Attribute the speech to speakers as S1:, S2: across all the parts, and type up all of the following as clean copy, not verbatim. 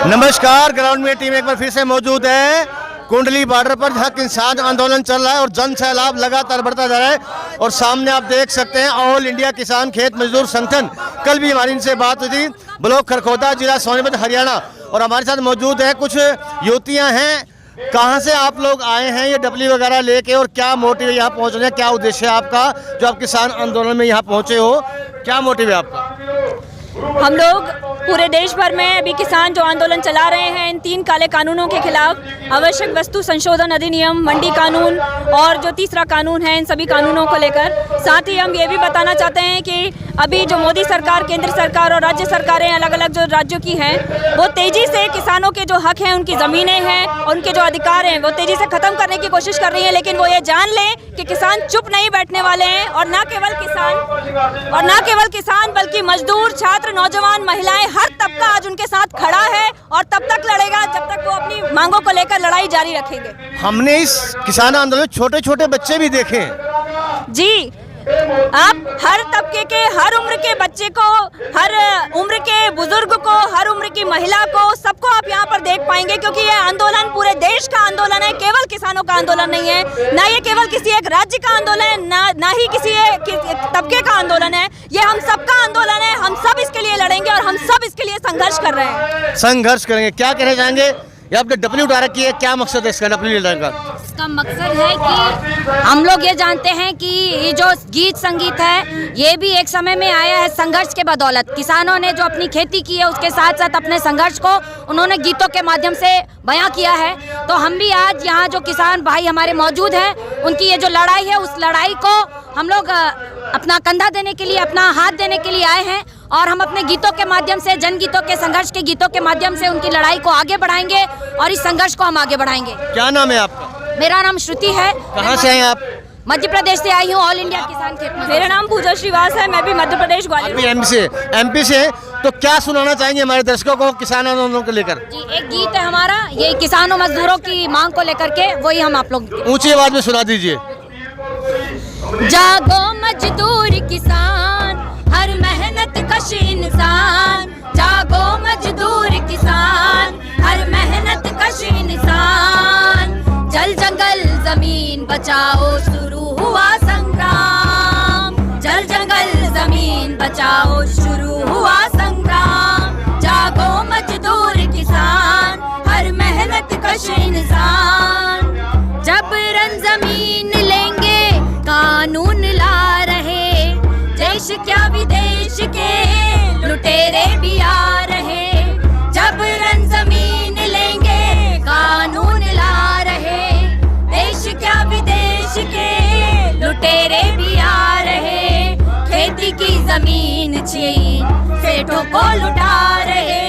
S1: नमस्कार, ग्राउंड में टीम एक बार फिर से मौजूद है कुंडली बॉर्डर पर, जहाँ किसान आंदोलन चल रहा है और जन सैलाब लगातार बढ़ता जा रहा है। और सामने आप देख सकते हैं ऑल इंडिया किसान खेत मजदूर संगठन, कल भी हमारी इनसे बात हुई थी, ब्लॉक खरखोदा, जिला सोनीपत, हरियाणा। और हमारे साथ मौजूद है कुछ युवतियाँ हैं। कहाँ से आप लोग आए हैं ये डबली वगैरह लेके, और क्या मोटिव है यहाँ पहुँचने, क्या उद्देश्य है आपका जो आप किसान आंदोलन में यहाँ पहुँचे हो, क्या मोटिव है आपका?
S2: हम लोग पूरे देश भर में अभी किसान जो आंदोलन चला रहे हैं इन 3 काले कानूनों के खिलाफ, आवश्यक वस्तु संशोधन अधिनियम, मंडी कानून और जो तीसरा कानून है, इन सभी कानूनों को लेकर। साथ ही हम ये भी बताना चाहते हैं कि अभी जो मोदी सरकार, केंद्र सरकार और राज्य सरकारें अलग अलग जो राज्यों की हैं, वो तेजी से किसानों के जो हक हैं, उनकी ज़मीनें हैं, उनके जो अधिकार हैं, वो तेजी से ख़त्म करने की कोशिश कर रही है। लेकिन वो ये जान लें कि किसान चुप नहीं बैठने वाले हैं। और ना केवल किसान बल्कि मजदूर, छात्र, नौजवान, महिलाएं, हर तबका आज उनके साथ खड़ा है और तब तक लड़ेगा जब तक वो अपनी मांगों को लेकर लड़ाई जारी रखेंगे।
S1: हमने इस किसान आंदोलन में छोटे छोटे बच्चे भी देखे हैं।
S2: जी, आप हर तबके के, हर उम्र के बच्चे को, हर उम्र के बुजुर्ग को, हर उम्र की महिला को, सबको आप यहाँ पर देख पाएंगे, क्योंकि ये आंदोलन पूरे देश का आंदोलन है, केवल किसानों का आंदोलन नहीं है। ना ये केवल किसी एक राज्य का आंदोलन है, ना ही किसी एक तबके का आंदोलन है। ये हम सबका आंदोलन है। हम सब इसके लिए लड़ेंगे और हम सब इसके लिए संघर्ष कर रहे हैं।
S1: संघर्ष करेंगे, क्या कहना चाहेंगे? ये आपने डब्ल्यू उठा रखी है, क्या मकसद है इसका डब्ल्यू लेने का?
S3: इसका मकसद है कि हम लोग ये जानते हैं कि ये जो गीत संगीत है, ये भी एक समय में आया है संघर्ष के बदौलत। किसानों ने जो अपनी खेती की है, उसके साथ साथ अपने संघर्ष को उन्होंने गीतों के माध्यम से बयां किया है। तो हम भी आज यहाँ जो किसान भाई हमारे मौजूद हैं, उनकी ये जो लड़ाई है, उस लड़ाई को हम लोग अपना कंधा देने के लिए, अपना हाथ देने के लिए आए हैं। और हम अपने गीतों के माध्यम से, जनगीतों के, संघर्ष के गीतों के माध्यम से उनकी लड़ाई को आगे बढ़ाएंगे और इस संघर्ष को हम आगे बढ़ाएंगे।
S1: क्या नाम है आपका?
S3: मेरा नाम श्रुति है।
S1: कहाँ से हैं आप?
S3: मध्य प्रदेश से आई हूँ, ऑल इंडिया किसान खेत मजदूर।
S2: मेरा नाम पूजा श्रीवास है, मैं भी मध्य प्रदेश ग्वालियर।
S1: एमपी से तो क्या सुनाना चाहेंगे हमारे दर्शकों को किसान आंदोलन को लेकर?
S3: जी, एक गीत है हमारा, ये किसानों मजदूरों की मांग को लेकर के, वही हम आप लोग
S1: ऊंची आवाज में सुना दीजिए।
S3: जागो मजदूर किसान, हर मेहनत कश इंसान। जागो मजदूर किसान, हर मेहनत कश इंसान। जल जंगल जमीन बचाओ, शुरू हुआ संग्राम। जल जंगल जमीन बचाओ, शुरू हुआ संग्राम। जागो मजदूर किसान, हर मेहनत कश इंसान। जबरन जमीन लेंगे, कानून ला रहे, देश क्या विदेश के लुटेरे भी आ रहे। जबरन जमीन लेंगे, कानून ला रहे, देश क्या विदेश के लुटेरे भी आ रहे। खेती की जमीन छीन सेठों को लुटा रहे।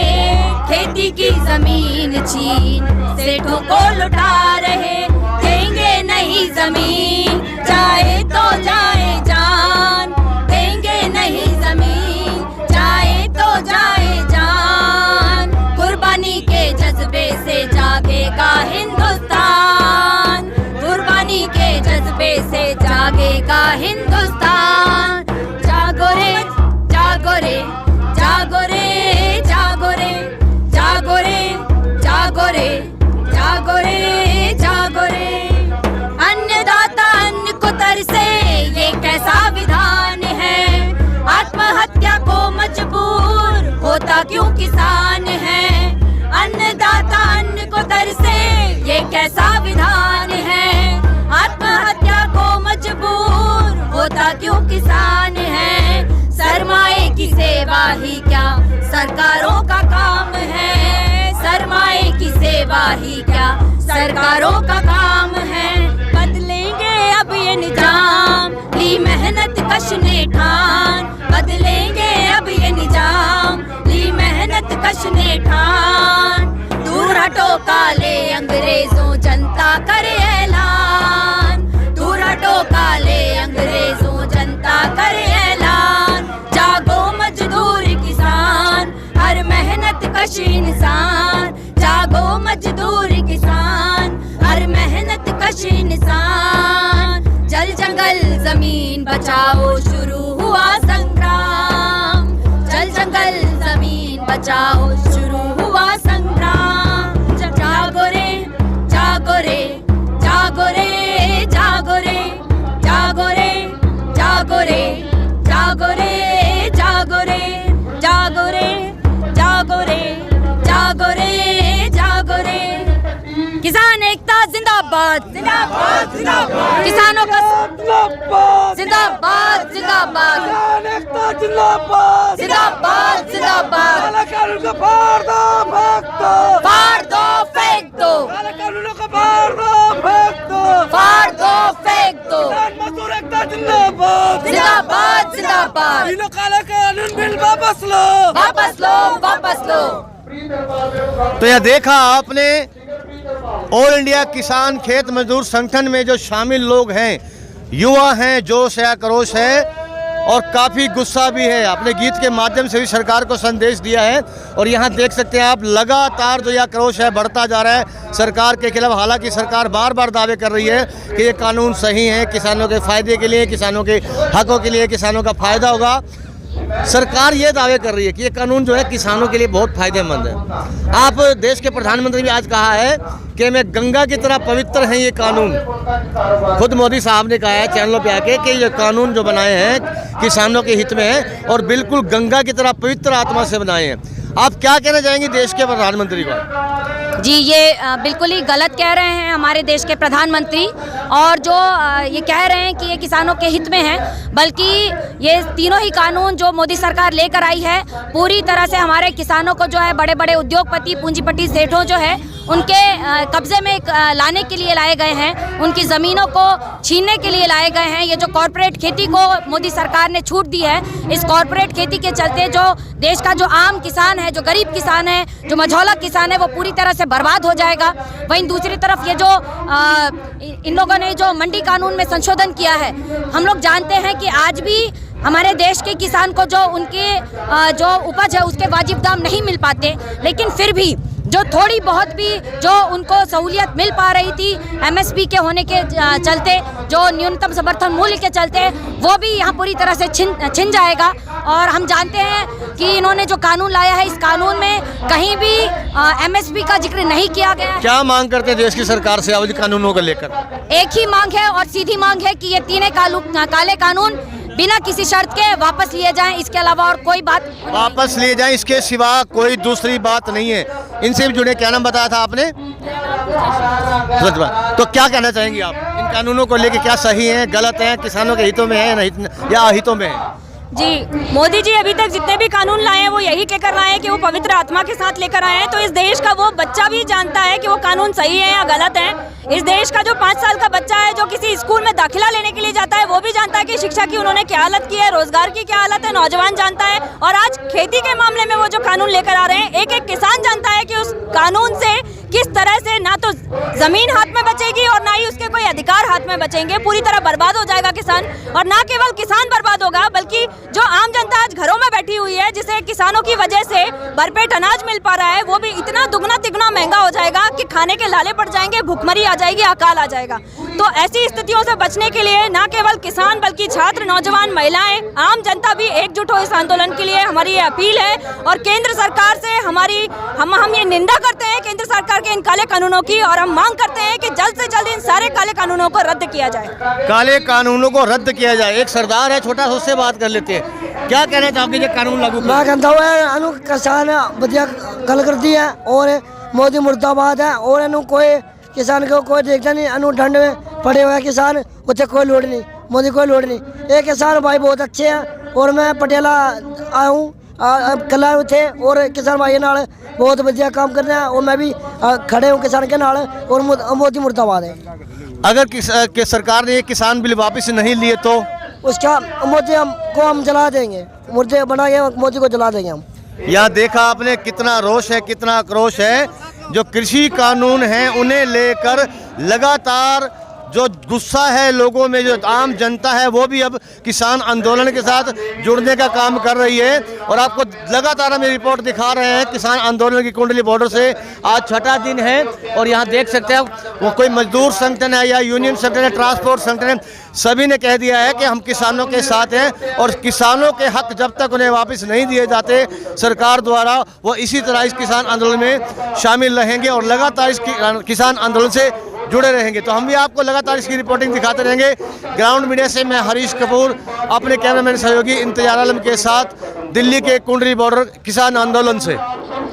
S3: खेती की जमीन छीन सेठों को लुटा रहे। देंगे नहीं जमीन, जाए तो जाए जान। देंगे नहीं जमीन, जाए तो जाए जान। कुर्बानी के जज्बे से जागेगा हिंदुस्तान। कुर्बानी के जज्बे से जागेगा हिंदुस्तान। जागो रे, जागो रे, जागो रे, जागो रे, जागो रे, जागो रे, जागो रे, जागो रे। अन्नदाता अन्न को तरसे, ये कैसा विधान है। आत्महत्या को मजबूर होता क्यों किसान है। अन्नदाता अन्न को तरसे, ये कैसा विधान है। आत्महत्या को मजबूर होता क्यों किसान है। सरमाए की सेवा ही क्या सरकारों का काम है। सरमाए की सेवा ही क्या सरकारों का काम है। बदलेंगे अब ये निजाम, ली मेहनत कश ने ठान। बदलेंगे अब ये निजाम, ली मेहनत कश ने ठान। दूर हटो काले अंग्रेजों, जनता करे ऐलान। दूर हटो काले अंग्रेजों, जनता करे ऐलान। जागो मजदूर किसान, हर मेहनत कश इंसान। जागो मजदूर किसान, हर मेहनत कश इंसान। जल जंगल जमीन बचाओ, शुरू हुआ संग्राम। जल जंगल जमीन बचाओ, शुरू हुआ संग्राम। जिंदाबाद जिंदाबाद जिंदाबाद किसानों का जिंदाबाद जिंदाबाद जिंदाबाद जिंदाबाद जिंदाबाद फाड़ दो फेंक दो फाड़ दो फेंक दो जिंदाबाद जिंदाबाद
S4: काला कानून बिल वापस लो
S3: वापस लो वापस लो।
S1: तो यह देखा आपने ऑल इंडिया किसान खेत मजदूर संगठन में जो शामिल लोग हैं, युवा हैं, जोश है, आक्रोश है और काफ़ी गुस्सा भी है। अपने गीत के माध्यम से भी सरकार को संदेश दिया है और यहाँ देख सकते हैं आप लगातार जो यह आक्रोश है बढ़ता जा रहा है सरकार के खिलाफ। हालांकि सरकार बार बार दावे कर रही है कि ये कानून सही है, किसानों के फ़ायदे के लिए, किसानों के हकों के लिए, किसानों का फ़ायदा होगा। सरकार ये दावे कर रही है कि ये कानून जो है किसानों के लिए बहुत फायदेमंद है। आप देश के प्रधानमंत्री ने आज कहा है कि मैं गंगा की तरह पवित्र हैं ये कानून। खुद मोदी साहब ने कहा है चैनलों पे आके कि ये कानून जो बनाए हैं किसानों के हित में है और बिल्कुल गंगा की तरह पवित्र आत्मा से बनाए हैं। आप क्या कहना चाहेंगे देश के प्रधानमंत्री को?
S3: जी ये बिल्कुल ही गलत कह रहे हैं हमारे देश के प्रधानमंत्री, और जो ये कह रहे हैं कि ये किसानों के हित में है, बल्कि ये तीनों ही कानून जो मोदी सरकार लेकर आई है पूरी तरह से हमारे किसानों को जो है बड़े बड़े उद्योगपति पूंजीपति सेठों जो है उनके कब्जे में लाने के लिए लाए गए हैं, उनकी ज़मीनों को छीनने के लिए लाए गए हैं। ये जो कॉरपोरेट खेती को मोदी सरकार ने छूट दी है, इस कॉरपोरेट खेती के चलते जो देश का जो आम किसान है, जो गरीब किसान है, जो मझौला किसान है, वो पूरी तरह से बर्बाद हो जाएगा। वहीं दूसरी तरफ ये जो इन लोगों ने जो मंडी कानून में संशोधन किया है, हम लोग जानते हैं कि आज भी हमारे देश के किसान को जो उनके जो उपज है उसके वाजिब दाम नहीं मिल पाते, लेकिन फिर भी जो थोड़ी बहुत भी जो उनको सहूलियत मिल पा रही थी एमएसपी के होने के चलते, जो न्यूनतम समर्थन मूल्य के चलते, वो भी यहाँ पूरी तरह से छिन जाएगा। और हम जानते हैं कि इन्होंने जो कानून लाया है, इस कानून में कहीं भी एमएसपी का जिक्र नहीं किया गया है।
S1: क्या मांग करते हैं देश की सरकार से अवधि कानूनों को लेकर?
S3: एक ही मांग है और सीधी मांग है कि ये तीनों काले कानून बिना किसी शर्त के वापस लिए जाएं, इसके अलावा और कोई बात
S1: वापस लिए जाएं, इसके सिवा कोई दूसरी बात नहीं है। इनसे भी जुड़े, क्या नाम बताया था आपने? तो क्या कहना चाहेंगे आप इन कानूनों को लेकर? क्या सही है, गलत है, किसानों के हितों में है या अहितों में है?
S2: जी मोदी जी अभी तक जितने भी कानून लाए हैं वो यही कहकर आए हैं कि वो पवित्र आत्मा के साथ लेकर आए हैं। तो इस देश का वो बच्चा भी जानता है कि वो कानून सही है या गलत है। इस देश का जो 5 साल का बच्चा है जो किसी स्कूल में दाखिला लेने के लिए जाता है, वो भी जानता है कि शिक्षा की उन्होंने क्या हालत की है, रोजगार की क्या हालत है, नौजवान जानता है। और आज खेती के मामले में वो जो कानून लेकर आ रहे हैं, एक एक किसान जानता है कि उस कानून से किस तरह से ना तो जमीन हाथ में बचेगी और ना ही उसके कोई अधिकार हाथ में बचेंगे। पूरी तरह बर्बाद हो जाएगा किसान, और ना केवल किसान बर्बाद होगा बल्कि जो आम जनता आज घरों में बैठी हुई है, जिसे किसानों की वजह से भरपेट अनाज मिल पा रहा है, वो भी इतना दुगना तिगुना महंगा हो जाएगा कि खाने के लाले पड़ जाएंगे, भुखमरी आ जाएगी, अकाल आ जाएगा। तो ऐसी स्थितियों से बचने के लिए ना केवल किसान बल्कि छात्र, नौजवान, महिलाएं, आम जनता भी एकजुट हो इस आंदोलन के लिए। हमारी ये अपील है और केंद्र सरकार से हम ये निंदा करते हैं केंद्र सरकार के इन काले कानूनों की, और हम मांग करते हैं कि जल्द से जल्द इन सारे काले कानूनों को रद्द किया जाए।
S1: काले कानूनों को रद्द किया जाए। एक सरदार है, छोटा सा, उससे बात कर लेते हैं। क्या कहना चाहोगे ये कानून लागू?
S4: मैं कहता हूँ किसान बढ़िया गल करती है और मोदी मुर्दाबाद है, और इन्हू कोई किसान को कोई देखता नहीं। इन्हू ठंड में पड़े हुए किसान, उसे कोई लोड़ नहीं, मोदी कोई लोड़ नहीं। ये किसान भाई बहुत अच्छे हैं और मैं पटियाला आया हूँ कल थे और किसान भाई नाल बहुत बढ़िया काम कर रहे हैं और मैं भी खड़े हूँ किसान के नाल, और मोदी मुर्दाबाद है।
S1: अगर सरकार ने ये किसान बिल वापस नहीं लिए तो
S4: उसका मोदी को हम जला देंगे, मुर्दे बना के मोदी को जला देंगे हम।
S1: यहाँ देखा आपने कितना रोष है, कितना आक्रोश है। जो कृषि कानून हैं उन्हें लेकर लगातार जो गुस्सा है लोगों में, जो आम जनता है वो भी अब किसान आंदोलन के साथ जुड़ने का काम कर रही है। और आपको लगातार हम रिपोर्ट दिखा रहे हैं किसान आंदोलन की कुंडली बॉर्डर से। आज 6ठा दिन है और यहाँ देख सकते हैं वो कोई मजदूर संगठन है या यूनियन संगठन है, ट्रांसपोर्ट संगठन है, सभी ने कह दिया है कि हम किसानों के साथ हैं और किसानों के हक जब तक उन्हें वापस नहीं दिए जाते सरकार द्वारा, वो इसी तरह इस किसान आंदोलन में शामिल रहेंगे और लगातार इस किसान आंदोलन से जुड़े रहेंगे। तो हम भी आपको लगातार इसकी रिपोर्टिंग दिखाते रहेंगे। ग्राउंड मीडिया से मैं हरीश कपूर अपने कैमरामैन सहयोगी इंतजार आलम के साथ दिल्ली के कुंडली बॉर्डर किसान आंदोलन से।